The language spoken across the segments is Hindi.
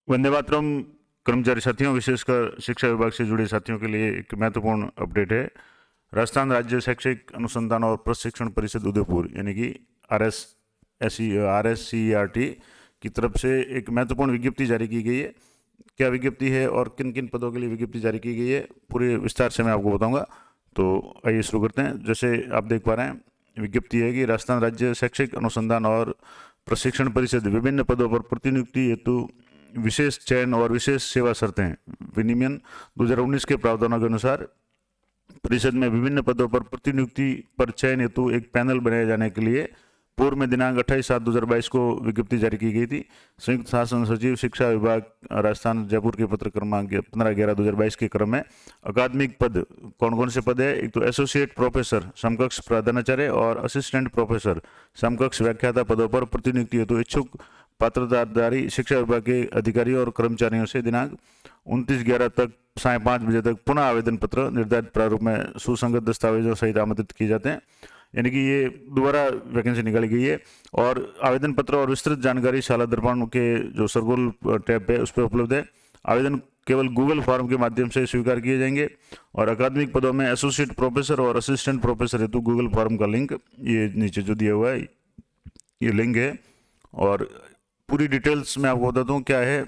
वंदे मातरम। कर्मचारी साथियों, विशेषकर शिक्षा विभाग से जुड़े साथियों के लिए एक महत्वपूर्ण अपडेट है। राजस्थान राज्य शैक्षिक अनुसंधान और प्रशिक्षण परिषद उदयपुर यानी कि RSCERT की तरफ से एक महत्वपूर्ण विज्ञप्ति जारी की गई है। क्या विज्ञप्ति है और किन किन पदों के लिए विज्ञप्ति जारी की गई है, पूरे विस्तार से मैं आपको बताऊंगा। तो आइए शुरू करते हैं। जैसे आप देख पा रहे हैं, विज्ञप्ति है कि राजस्थान राज्य शैक्षिक अनुसंधान और प्रशिक्षण परिषद विभिन्न पदों पर प्रतिनियुक्ति हेतु विशेष चयन और विशेष सेवा शर्तें विनियमन 2019 के प्रावधानों के अनुसार परिषद में विभिन्न पदों पर प्रतिनियुक्ति पर चयन हेतु एक पैनल बनाए जाने के लिए पूर्व में दिनांक 28/7/2022 को विज्ञप्ति जारी की गई थी। संयुक्त शासन सचिव शिक्षा विभाग राजस्थान जयपुर के पत्र क्रमांक 15/11/2022 के क्रम में अकादमिक पद कौन कौन से पद है, एक तो एसोसिएट प्रोफेसर समकक्ष प्रधानाचार्य और असिस्टेंट प्रोफेसर समकक्ष व्याख्याता पदों पर प्रतिनियुक्ति हेतु इच्छुक पात्रताधारी शिक्षा विभाग के अधिकारियों और कर्मचारियों से दिनांक 29/11 तक 5:30 तक पुनः आवेदन पत्र निर्धारित प्रारूप में सुसंगत दस्तावेजों सहित आमंत्रित किए जाते हैं। यानी कि ये दोबारा वैकेंसी निकाली गई है और आवेदन पत्र और विस्तृत जानकारी शाला दर्पण के जो सरगोल टैब पे उस पर उपलब्ध है। आवेदन केवल गूगल फॉर्म के माध्यम से स्वीकार किए जाएंगे और अकादमिक पदों में एसोसिएट प्रोफेसर और असिस्टेंट प्रोफेसर हेतु गूगल फॉर्म का लिंक ये नीचे जो दिया हुआ है ये लिंक है। और पूरी डिटेल्स मैं आपको बताता हूँ क्या है।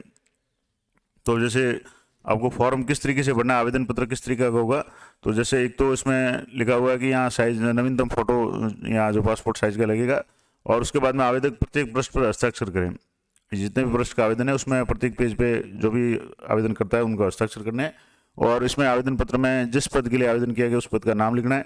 तो जैसे आपको फॉर्म किस तरीके से भरना है, आवेदन पत्र किस तरीके का होगा, तो जैसे एक तो इसमें लिखा हुआ है कि यहाँ साइज नवीनतम फोटो यहाँ जो पासपोर्ट साइज का लगेगा और उसके बाद में आवेदक प्रत्येक पृष्ठ पर हस्ताक्षर करें। जितने भी पृष्ठ का आवेदन है उसमें प्रत्येक पेज पे जो भी आवेदन करता है उनको हस्ताक्षर करने हैं। और इसमें आवेदन पत्र में जिस पद के लिए आवेदन किया गया उस पद का नाम लिखना है,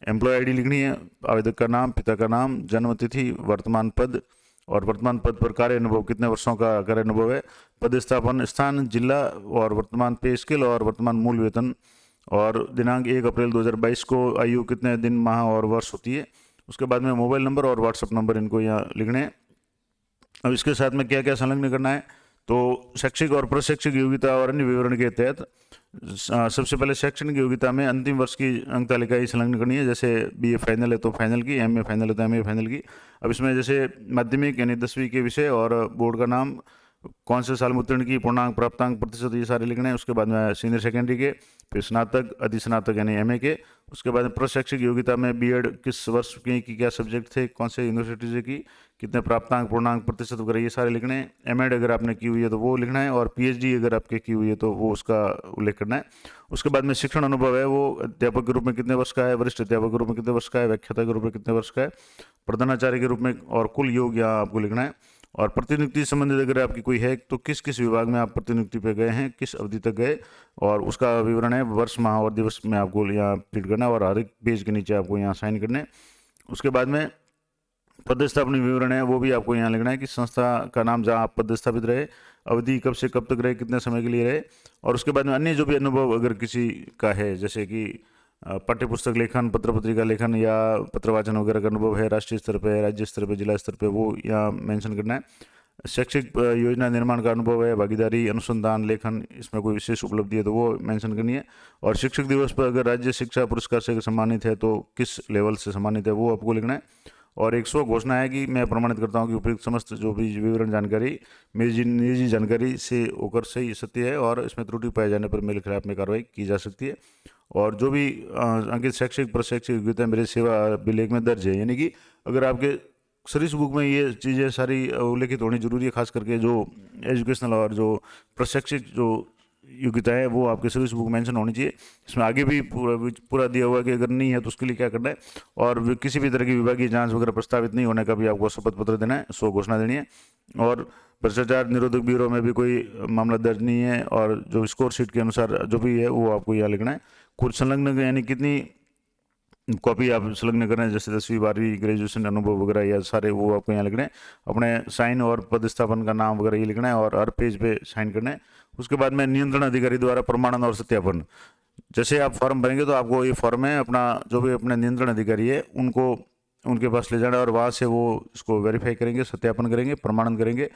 एम्प्लॉय ID लिखनी है, आवेदक का नाम, पिता का नाम, जन्म तिथि, वर्तमान पद और वर्तमान पद पर कार्य अनुभव, कितने वर्षों का कार्य अनुभव है, पदस्थापन स्थान, जिला और वर्तमान पे स्केल और वर्तमान मूल वेतन और दिनांक 1 अप्रैल 2022 को आयु कितने दिन माह और वर्ष होती है। उसके बाद में मोबाइल नंबर और व्हाट्सएप नंबर इनको यहाँ लिखने हैं। अब इसके साथ में क्या क्या संलग्न करना है, तो शैक्षिक और प्रशैक्षिक योग्यता और अन्य विवरण के तहत सबसे पहले शैक्षणिक योग्यता में अंतिम वर्ष की अंक तालिका ही संलग्न करनी है। जैसे BA फाइनल है तो फाइनल की, MA फाइनल है तो MA फाइनल की। अब इसमें जैसे माध्यमिक यानी 10वीं के विषय और बोर्ड का नाम, कौन से साल में उत्तीर्ण की, पूर्णांक, प्राप्तांक, प्रतिशत, ये सारे लिखने हैं। उसके बाद में सीनियर सेकेंडरी के, फिर स्नातक, अधिस्नातक यानी MA के। उसके बाद में प्रशैक्षिक योग्यता में B.Ed किस वर्ष की क्या सब्जेक्ट थे, कौन से यूनिवर्सिटी से की, कितने प्राप्तांक, पूर्णांक, प्रतिशत वगैरह ये सारे लिखने हैं। M.Ed अगर आपने की हुई है तो वो लिखना है और PhD अगर आपके की हुई है तो वो उसका उल्लेख करना है। उसके बाद में शिक्षण अनुभव है, वो अध्यापक के रूप में कितने वर्ष का है, वरिष्ठ अध्यापक के रूप में कितने वर्ष का है, व्याख्याता के रूप में कितने वर्ष का है, प्रधानाचार्य के रूप में, और कुल योग यहाँ आपको लिखना है। और प्रतिनियुक्ति संबंधित अगर आपकी कोई है तो किस किस विभाग में आप प्रतिनियुक्ति पे गए हैं, किस अवधि तक गए, और उसका विवरण है, वर्ष, माह और दिवस में आपको यहाँ फिट करना है और हर एक पेज के नीचे आपको यहाँ साइन करने हैं। उसके बाद में पदस्थापन विवरण है, वो भी आपको यहाँ लिखना है कि संस्था का नाम जहाँ आप पदस्थापित रहे, अवधि कब से कब तक रहे, कितने समय के लिए रहे। और उसके बाद में अन्य जो भी अनुभव अगर किसी का है, जैसे कि पाठ्य पुस्तक लेखन, पत्र पत्रिका लेखन या पत्र वाचन वगैरह का अनुभव है, राष्ट्रीय स्तर पे, राज्य स्तर पे, जिला स्तर पे, वो यहाँ मेंशन करना है। शैक्षिक योजना निर्माण का अनुभव है, भागीदारी, अनुसंधान, लेखन, इसमें कोई विशेष उपलब्धि है तो वो मेंशन करनी है। और शिक्षक दिवस पर अगर राज्य शिक्षा पुरस्कार से सम्मानित है तो किस लेवल से सम्मानित है वो आपको लिखना है। और एक स्व घोषणा है कि मैं प्रमाणित करता हूँ कि उपयुक्त समस्त जो भी विवरण जानकारी मेरी निजी जानकारी से होकर सही सत्य है और इसमें त्रुटि पाए जाने पर मेरे खिलाफ में कार्रवाई की जा सकती है। और जो भी अंकित शैक्षिक प्रशैक्षिक योग्यता मेरे सेवा अभिलेख में दर्ज है, यानी कि अगर आपके सर्विस बुक में ये चीज़ें सारी उल्लेखित होनी जरूरी है, खास करके जो एजुकेशनल और जो प्रशैक्षिक जो योग्यता है वो आपके सर्विस बुक मेंशन होनी चाहिए। इसमें आगे भी पूरा दिया हुआ है कि अगर नहीं है तो उसके लिए क्या करना है। और किसी भी तरह की विभागीय जांच वगैरह प्रस्तावित नहीं होने का भी आपको शपथ पत्र देना है, स्व घोषणा देनी है। और भ्रष्टाचार निरोधक ब्यूरो में भी कोई मामला दर्ज नहीं है और जो स्कोर शीट के अनुसार जो भी है वो आपको यहाँ लिखना है। कुछ संलग्न यानी कितनी कॉपी आप संलग्न कर रहे हैं, जैसे 10वीं 12वीं ग्रेजुएशन अनुभव वगैरह या सारे वो आपको यहाँ लिखना है। अपने साइन और पदस्थापन का नाम वगैरह ये लिखना है और हर पेज पे साइन करना है। उसके बाद में नियंत्रण अधिकारी द्वारा प्रमाणन और सत्यापन, जैसे आप फॉर्म भरेंगे तो आपको ये फॉर्म है अपना जो भी अपने नियंत्रण अधिकारी है उनको उनके पास ले जाना और वहाँ से वो इसको वेरीफाई करेंगे, सत्यापन करेंगे, प्रमाणन करेंगे।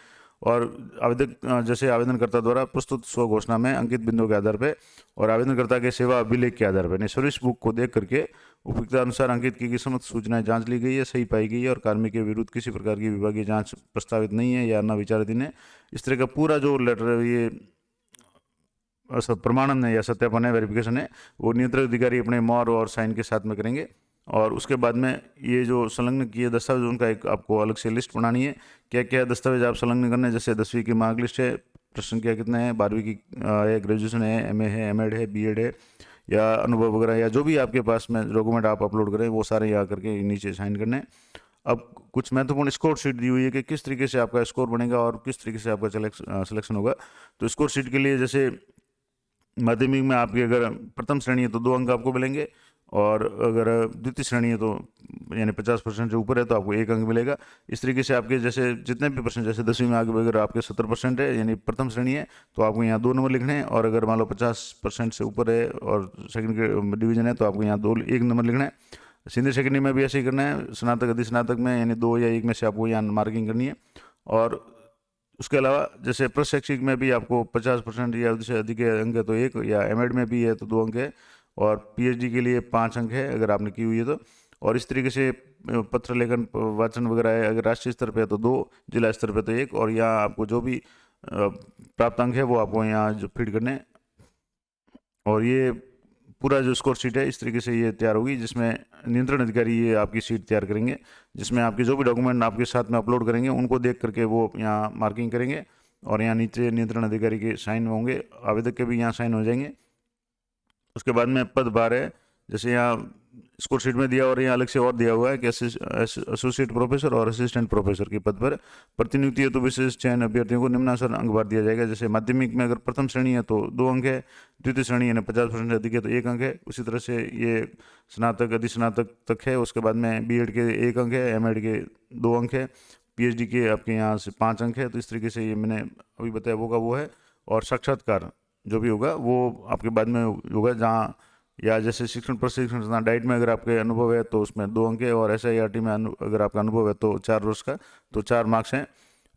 और आवेदक जैसे आवेदनकर्ता द्वारा प्रस्तुत स्व घोषणा में अंकित बिंदुओं के आधार पर और आवेदनकर्ता के सेवा अभिलेख के आधार पर सर्विस बुक को देख करके उपयुक्त अनुसार अंकित की समस्त सूचनाएं जांच ली गई है, सही पाई गई है और कार्मिक के विरुद्ध किसी प्रकार की विभागीय जांच प्रस्तावित नहीं है या न विचाराधीन है। इस तरह का पूरा जो लेटर ये प्रमाणन है या सत्यापन है, वेरिफिकेशन है, वो नियंत्रक अधिकारी अपने मोहर और साइन के साथ में करेंगे। और उसके बाद में ये जो संलग्न किए दस्तावेज उनका एक आपको अलग से लिस्ट बनानी है, क्या क्या दस्तावेज आप संलग्न करने, जैसे 10वीं की मार्क लिस्ट है, प्रश्न क्या कितने हैं, 12वीं की है, ग्रेजुएशन है, एमए है, एमएड है, बीएड है, या अनुभव वगैरह, या जो भी आपके पास में डॉक्यूमेंट आप अपलोड करें वो सारे यहाँ करके नीचे साइन करने हैं। अब कुछ महत्वपूर्ण स्कोर शीट दी हुई है कि किस तरीके से आपका स्कोर बनेगा और किस तरीके से आपका सिलेक्शन होगा। तो स्कोर शीट के लिए जैसे माध्यमिक में आपकी अगर प्रथम श्रेणी है तो 2 अंक आपको मिलेंगे, और अगर द्वितीय श्रेणी है तो यानी 50% से ऊपर है तो आपको 1 अंक मिलेगा। इस तरीके से आपके जैसे जितने भी परसेंट, जैसे 10वीं में आगे अगर आपके 70% है यानी प्रथम श्रेणी है तो आपको यहाँ 2 नंबर लिखने हैं, और अगर मान लो 50% से ऊपर है और सेकंड डिवीजन है तो आपको यहाँ 1 नंबर लिखना है। सीनियर सेकेंडरी में भी ऐसे ही करना है, स्नातक अधि स्नातक में यानी 2 या 1 में से आपको यहाँ मार्किंग करनी है। और उसके अलावा जैसे प्रशैक्षिक में भी आपको 50% या उससे अधिक अंक है तो 1, या एमएड में भी है तो 2 अंक है, और पीएचडी के लिए 5 अंक है अगर आपने की हुई है तो। और इस तरीके से पत्र लेखन वाचन वगैरह है, अगर राष्ट्रीय स्तर पे है तो 2, जिला स्तर पे तो 1, और यहाँ आपको जो भी प्राप्त अंक है वो आपको यहाँ जो फीड करने हैं। और ये पूरा जो स्कोर शीट है इस तरीके से ये तैयार होगी, जिसमें नियंत्रण अधिकारी ये आपकी शीट तैयार करेंगे, जिसमें आपके जो भी डॉक्यूमेंट आपके साथ में अपलोड करेंगे उनको देख करके वो यहाँ मार्किंग करेंगे, और यहाँ नीचे नियंत्रण अधिकारी के साइन होंगे, आवेदक के भी यहाँ साइन हो जाएंगे। उसके बाद में पद भार है, जैसे यहाँ स्कोर शीट में दिया और यहाँ अलग से और दिया हुआ है कि एसोसिएट प्रोफेसर और असिस्टेंट प्रोफेसर के पद पर प्रतिनियुक्ति है तो विशेष चयन अभ्यर्थियों को निम्नानुसार अंक भार दिया जाएगा। जैसे माध्यमिक में अगर प्रथम श्रेणी है तो 2 अंक है, द्वितीय श्रेणी यानी 50% से अधिक है तो 1 अंक है। उसी तरह से ये स्नातक अधि स्नातक तक है, उसके बाद में बीएड के 1 अंक है, एमएड के 2 अंक है, पीएचडी के आपके यहाँ से 5 अंक है। तो इस तरीके से ये मैंने अभी बताया वो है। और साक्षात्कार जो भी होगा वो आपके बाद में होगा, जहाँ या जैसे शिक्षण प्रशिक्षण डाइट में अगर आपके अनुभव है तो उसमें 2 अंक है, और एसआईआरटी में अगर आपका अनुभव है तो 4 वर्ष का तो 4 मार्क्स हैं।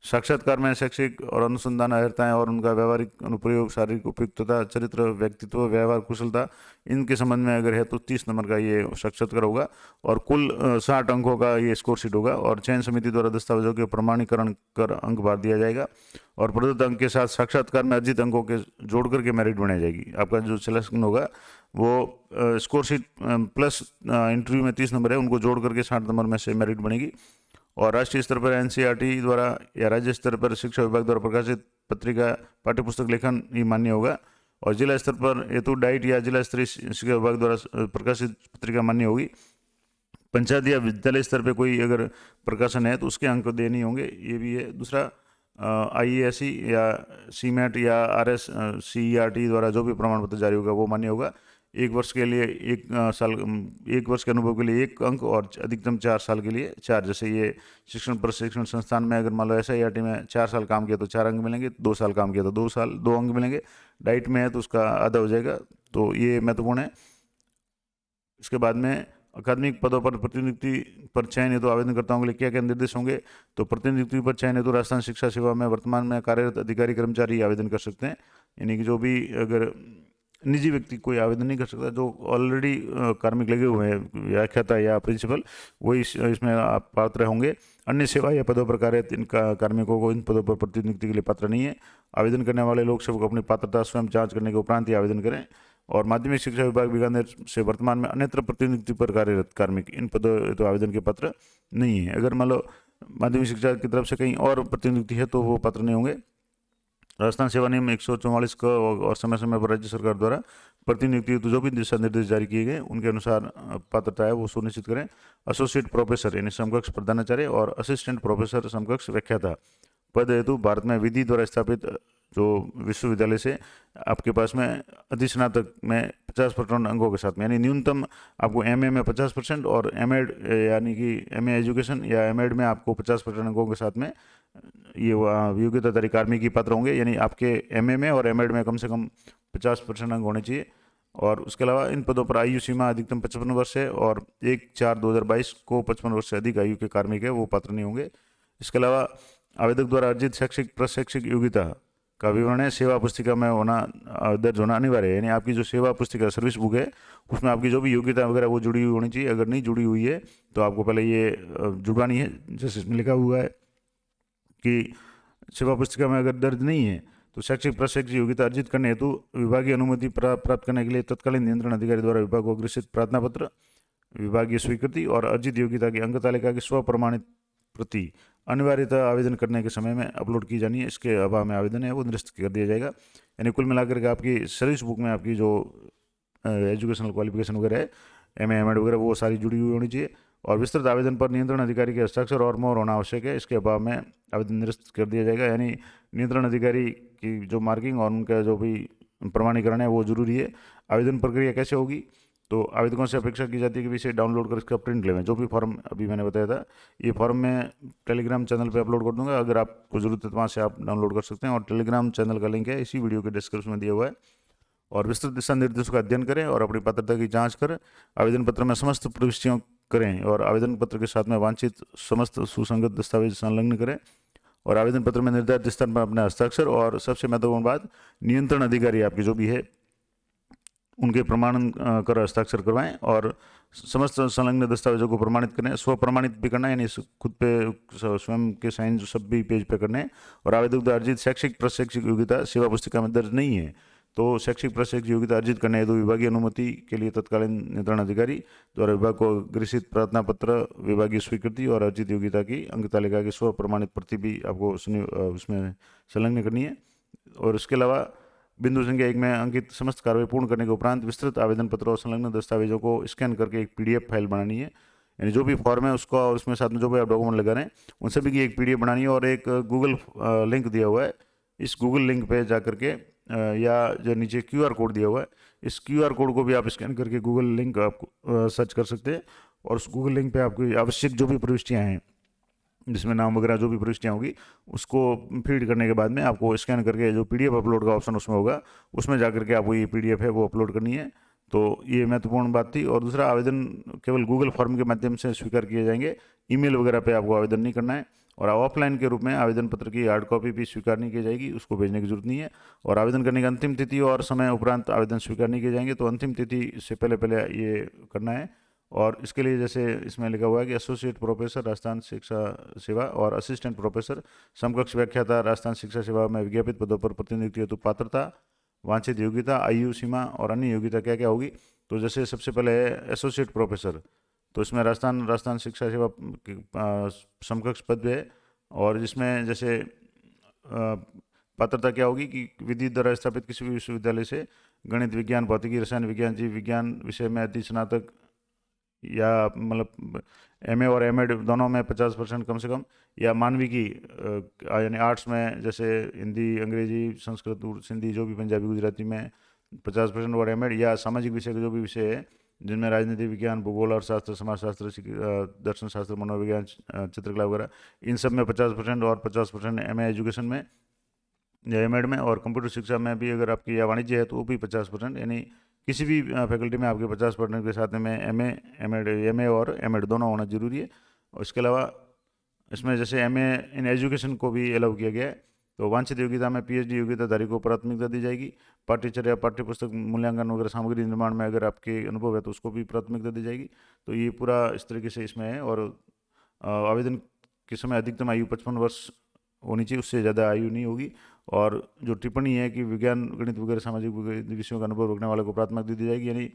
साक्षात्कार में शैक्षिक और अनुसंधान अर्हताएं और उनका व्यवहारिक अनुप्रयोग, शारीरिक उपयुक्तता, चरित्र, व्यक्तित्व, व्यवहार कुशलता, इनके संबंध में अगर है तो 30 नंबर का ये साक्षात्कार होगा, और कुल 60 अंकों का ये स्कोर शीट होगा। और चयन समिति द्वारा दस्तावेजों के प्रमाणीकरण कर अंक भार दिया जाएगा, और प्रदत्त अंक के साथ साक्षात्कार में अर्जित अंकों के जोड़ करके मेरिट बनाई जाएगी। आपका जो सिलेक्शन होगा वो स्कोर शीट प्लस इंटरव्यू में 30 नंबर है उनको जोड़ करके 60 नंबर में से मेरिट बनेगी। और राष्ट्रीय स्तर पर एनसीईआरटी द्वारा या राज्य स्तर पर शिक्षा विभाग द्वारा प्रकाशित पत्रिका पाठ्यपुस्तक लेखन ही मान्य होगा, और जिला स्तर पर हेतु डाइट या जिला स्तरीय शिक्षा विभाग द्वारा प्रकाशित पत्रिका मान्य होगी। पंचायत या विद्यालय स्तर पर कोई अगर प्रकाशन है तो उसके अंक देने होंगे, ये भी है। दूसरा आईएएससी या सीमेट या आरएससीईआरटी द्वारा जो भी प्रमाण पत्र जारी होगा वो मान्य होगा। 1 वर्ष के लिए 1 वर्ष के अनुभव के लिए 1 अंक, और अधिकतम 4 साल के लिए 4। जैसे ये शिक्षण प्रशिक्षण संस्थान में अगर मान लो एसआईआरटी में 4 साल काम किया तो 4 अंक मिलेंगे, 2 साल काम किया तो 2 अंक मिलेंगे, डाइट में है तो उसका आधा हो जाएगा। तो ये महत्वपूर्ण है। इसके बाद में अकादमिक पदों पर प्रतिनियुक्ति पर चयन हेतु आवेदनकर्ताओं के लिए क्या क्या निर्देश होंगे। तो प्रतिनियुक्ति पर चयन हेतु राजस्थान शिक्षा सेवा में वर्तमान में कार्यरत अधिकारी कर्मचारी आवेदन कर सकते हैं, यानी कि जो भी अगर निजी व्यक्ति कोई आवेदन नहीं कर सकता, जो ऑलरेडी कार्मिक लगे हुए हैं, व्याख्याता या प्रिंसिपल, वही इसमें आप पात्र होंगे। अन्य सेवा या पदों पर कार्यरत इन कार्मिकों को इन पदों पर प्रतिनियुक्ति के लिए पात्र नहीं है। आवेदन करने वाले लोग सबको अपनी पात्रता स्वयं जांच करने के उपरांत ही आवेदन करें। और माध्यमिक शिक्षा विभाग बीकानेर से वर्तमान में अन्यत्र प्रतिनियुक्ति पर कार्यरत कार्मिक इन पदों तो आवेदन के पात्र नहीं है। अगर मान लो माध्यमिक शिक्षा की तरफ से कहीं और प्रतिनियुक्ति है तो वो पात्र नहीं होंगे। राजस्थान सेवा नियम 144 का और समय समय पर राज्य सरकार द्वारा प्रतिनियुक्ति तो जो भी दिशा निर्देश जारी किए गए उनके अनुसार पात्रता है वो सुनिश्चित करें। एसोसिएट प्रोफेसर यानी समकक्ष प्रधानाचार्य और असिस्टेंट प्रोफेसर समकक्ष व्याख्याता पद हेतु भारत में विधि द्वारा स्थापित जो विश्वविद्यालय से आपके पास में अधिस्नातक में 50% अंकों के साथ में, यानी न्यूनतम आपको एमए में 50% और एमएड यानी कि एमए एजुकेशन या एमएड में आपको 50% अंकों के साथ में ये योग्यताधारी कार्मिक की पात्र होंगे। यानी आपके एमए में और एमएड में कम से कम 50% अंक होने चाहिए। और उसके अलावा इन पदों पर आयु सीमा अधिकतम 55 वर्ष है, और 1/4/2022 को 55 वर्ष से अधिक आयु के कार्मिक है वो पात्र नहीं होंगे। इसके अलावा आवेदक द्वारा अर्जित शैक्षिक प्रशैक्षिक योग्यता का विवरण है, सेवा पुस्तिका में होना दर्ज होना अनिवार्य है। यानी आपकी जो सेवा पुस्तिका सर्विस बुक है उसमें आपकी जो भी योग्यता वगैरह वो जुड़ी हुई होनी चाहिए। अगर नहीं जुड़ी हुई है तो आपको पहले ये जुड़वानी है। जैसे इसमें लिखा हुआ है कि सेवा पुस्तिका में अगर दर्ज नहीं है तो शैक्षिक प्रशैक्षिक योग्यता अर्जित करने हेतु विभागीय अनुमति प्राप्त करने के लिए तत्कालीन नियंत्रण अधिकारी द्वारा विभाग को अग्रेसित प्रार्थना पत्र, विभागीय स्वीकृति और अर्जित योग्यता की अंक तालिका की स्वप्रमाणित प्रति अनिवार्यता आवेदन करने के समय में अपलोड की जानी है। इसके अभाव में आवेदन है वो निरस्त कर दिया जाएगा। यानी कुल मिलाकर के आपकी सर्विस बुक में आपकी जो एजुकेशनल क्वालिफिकेशन वगैरह है, एमए एमएड वगैरह, वो सारी जुड़ी हुई होनी चाहिए। और विस्तृत आवेदन पर नियंत्रण अधिकारी के हस्ताक्षर और मोहर होना आवश्यक है। इसके अभाव में आवेदन निरस्त कर दिया जाएगा। यानी नियंत्रण अधिकारी की जो मार्किंग और उनका जो भी प्रमाणीकरण है वो जरूरी है। आवेदन प्रक्रिया कैसे होगी, तो आवेदकों से अपेक्षा की जाती है कि इसे डाउनलोड कर इसका प्रिंट लेवें। जो भी फॉर्म अभी मैंने बताया था, ये फॉर्म मैं टेलीग्राम चैनल पे अपलोड कर दूंगा। अगर आपको ज़रूरत है तो वहाँ से आप डाउनलोड कर सकते हैं। और टेलीग्राम चैनल का लिंक है इसी वीडियो के डिस्क्रिप्शन में दिया हुआ है। और विस्तृत दिशा निर्देशों का अध्ययन करें और अपनी पात्रता की जांच करें। आवेदन पत्र में समस्त प्रविष्टियों करें और आवेदन पत्र के साथ में वांछित समस्त सुसंगत दस्तावेज संलग्न करें। और आवेदन पत्र में निर्धारित स्थान पर अपने हस्ताक्षर और सबसे महत्वपूर्ण बात, नियंत्रण अधिकारी आपकी जो भी है उनके प्रमाणन कर हस्ताक्षर करवाएं और समस्त संलग्न दस्तावेजों को प्रमाणित करें। स्व प्रमाणित भी करना है, यानी खुद पे स्वयं के साइन सब भी पेज पे करने हैं। और आवेदक द्वारा अर्जित शैक्षिक प्रशैक्षिक योग्यता सेवा पुस्तिका में दर्ज नहीं है तो शैक्षिक प्रशैक्षिक योग्यता अर्जित करने हेतु विभागीय अनुमति के लिए तत्कालीन नियंत्रण अधिकारी द्वारा विभाग को अग्रेसित प्रार्थना पत्र, विभागीय स्वीकृति और अर्जित योग्यता की अंक तालिका की स्व प्रमाणित प्रति भी आपको उसमें संलग्न करनी है। और इसके अलावा बिंदु संख्या 1 में अंकित समस्त कार्रवाई पूर्ण करने के उपरांत विस्तृत आवेदन पत्र और संलग्न दस्तावेजों को स्कैन करके एक PDF फाइल बनानी है। यानी जो भी फॉर्म है उसका और उसमें साथ में जो भी आप डॉक्यूमेंट लगा रहे हैं उन सभी की एक PDF बनानी है। और एक गूगल लिंक दिया हुआ है, इस गूगल लिंक पे जा करके या जो नीचे QR कोड दिया हुआ है, इस QR कोड को भी आप स्कैन करके गूगल लिंक आप सर्च कर सकते हैं। और उस गूगल लिंक पे आपकी आवश्यक जो भी प्रविष्टियाँ हैं, जिसमें नाम वगैरह जो भी प्रविष्टियाँ होगी, उसको फीड करने के बाद में आपको स्कैन करके जो PDF अपलोड का ऑप्शन उसमें होगा, उसमें जा करके आपको ये PDF है वो अपलोड करनी है। तो ये महत्वपूर्ण बात थी। और दूसरा, आवेदन केवल गूगल फॉर्म के माध्यम से स्वीकार किए जाएंगे, ईमेल वगैरह पे आपको आवेदन नहीं करना है। और ऑफलाइन के रूप में आवेदन पत्र की हार्ड कॉपी भी स्वीकार नहीं की जाएगी, उसको भेजने की जरूरत नहीं है। और आवेदन करने की अंतिम तिथि और समय उपरांत आवेदन स्वीकार नहीं किए जाएंगे। तो अंतिम तिथि से पहले पहले ये करना है। और इसके लिए जैसे इसमें लिखा हुआ है कि एसोसिएट प्रोफेसर राजस्थान शिक्षा सेवा और असिस्टेंट प्रोफेसर समकक्ष व्याख्याता राजस्थान शिक्षा सेवा में विज्ञापित पदों पर प्रतिनियुक्ति हेतु पात्रता, वांछित योग्यता, आयु सीमा और अन्य योग्यता क्या क्या होगी। तो जैसे सबसे पहले है एसोसिएट प्रोफेसर, तो इसमें राजस्थान शिक्षा सेवा समकक्ष पद है। और जिसमें जैसे पात्रता क्या होगी कि विधि द्वारा स्थापित किसी भी विश्वविद्यालय से गणित, विज्ञान, भौतिकी, रसायन विज्ञान, जीव विज्ञान विषय में अति स्नातक या मतलब MA और M.Ed दोनों में 50% कम से कम, या मानवी की यानी आर्ट्स में जैसे हिंदी, अंग्रेजी, संस्कृत, सिंधी, जो भी पंजाबी, गुजराती में 50% और M.Ed, या सामाजिक विषय के जो भी विषय है जिनमें राजनीति विज्ञान, भूगोल और शास्त्र, समाजशास्त्र, दर्शन शास्त्र, मनोविज्ञान, चित्रकला वगैरह, इन सब में 50% और 50% MA एजुकेशन में या M.Ed में। और कंप्यूटर शिक्षा में भी अगर आपकी या वाणिज्य है तो वो भी 50%, यानी किसी भी फैकल्टी में आपके 50% के साथ में MA और M.Ed दोनों होना जरूरी है। और इसके अलावा इसमें जैसे MA इन एजुकेशन को भी अलाउ किया गया है। तो वांछित योग्यता में PhD योग्यताधारी को प्राथमिकता दी जाएगी। पाठ्यचर्या, पाठ्य पुस्तक मूल्यांकन वगैरह सामग्री निर्माण में अगर आपके अनुभव है तो उसको भी प्राथमिकता दी जाएगी। तो ये पूरा इस तरीके से इसमें है। और आवेदन के समय अधिकतम आयु 55 वर्ष होनी चाहिए, उससे ज़्यादा आयु नहीं होगी। और जो टिप्पणी है कि विज्ञान, गणित वगैरह सामाजिक विषयों का अनुभव रखने वाले को प्राथमिकता दी जाएगी, यानी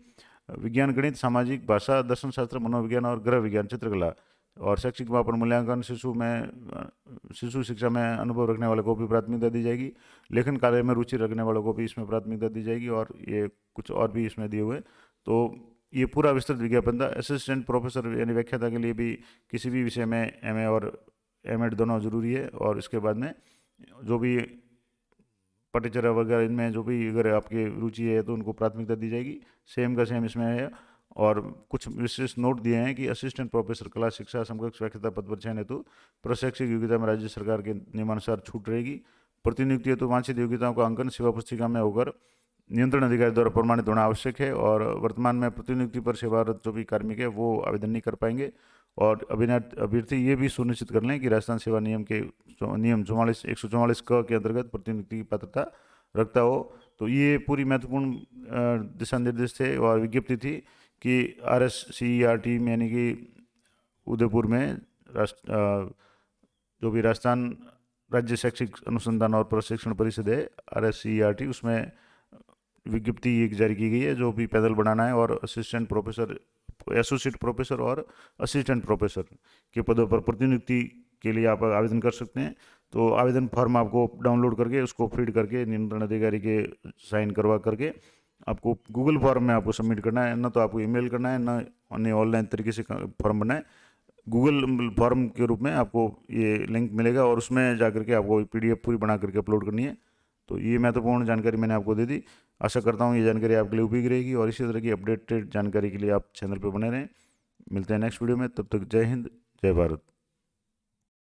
विज्ञान, गणित, सामाजिक, भाषा, दर्शन शास्त्र, मनोविज्ञान और गृह विज्ञान, चित्रकला और शैक्षिक मापन मूल्यांकन, शिशु शिक्षा में अनुभव रखने वाले को भी प्राथमिकता दी जाएगी। लेखन कार्य में रुचि रखने वालों को भी इसमें प्राथमिकता दी जाएगी। और ये कुछ और भी इसमें दिए हुए। तो ये पूरा विस्तृत विज्ञापन था। असिस्टेंट प्रोफेसर यानी व्याख्याता के लिए भी किसी भी विषय में MA और M.Ed दोनों जरूरी है। और इसके बाद में जो भी पाठ्यचर्या वगैरह इनमें जो भी अगर आपकी रुचि है तो उनको प्राथमिकता दी जाएगी। सेम का सेम इसमें है। और कुछ विशेष नोट दिए हैं कि असिस्टेंट प्रोफेसर कला शिक्षा समकक्ष व्याख्याता पद पर चयन हेतु प्रशैक्षिक योग्यता में राज्य सरकार के नियमानुसार छूट रहेगी। प्रतिनियुक्ति हेतु वांछित योग्यताओं का अंकन सेवा पुस्तिका में होकर नियंत्रण अधिकारी द्वारा प्रमाणित होना आवश्यक है। और वर्तमान में प्रतिनियुक्ति पर सेवारत जो भी कार्मिक है वो आवेदन नहीं कर पाएंगे। और अभ्यर्थी ये भी सुनिश्चित कर लें कि राजस्थान सेवा नियम के नियम 144 क के अंतर्गत प्रतिनियुक्ति की पात्रता रखता हो। तो ये पूरी महत्वपूर्ण दिशा निर्देश थे और विज्ञप्ति थी कि RSCERT में यानी कि उदयपुर में जो भी राजस्थान राज्य शैक्षिक अनुसंधान और प्रशिक्षण परिषद है RSCERT, उसमें विज्ञप्ति एक जारी की गई है जो भी पैनल बनाना है और असिस्टेंट प्रोफेसर, एसोसिएट प्रोफेसर और असिस्टेंट प्रोफेसर के पदों पर प्रतिनियुक्ति के लिए आप आवेदन कर सकते हैं। तो आवेदन फॉर्म आपको डाउनलोड करके उसको फीड करके नियंत्रण अधिकारी के साइन करवा करके आपको गूगल फॉर्म में आपको सबमिट करना है। ना तो आपको ईमेल करना है, ना अन्य ऑनलाइन तरीके से फॉर्म बनना है। गूगल फॉर्म के रूप में आपको ये लिंक मिलेगा और उसमें जा करके आपको PDF पूरी बना करके अपलोड करनी है। तो ये महत्वपूर्ण जानकारी मैंने आपको दे दी। आशा करता हूँ ये जानकारी आपके लिए उपयोगी रहेगी और इसी तरह की अपडेटेड जानकारी के लिए आप चैनल पर बने रहें। मिलते हैं नेक्स्ट वीडियो में, तब तक जय हिंद, जय भारत।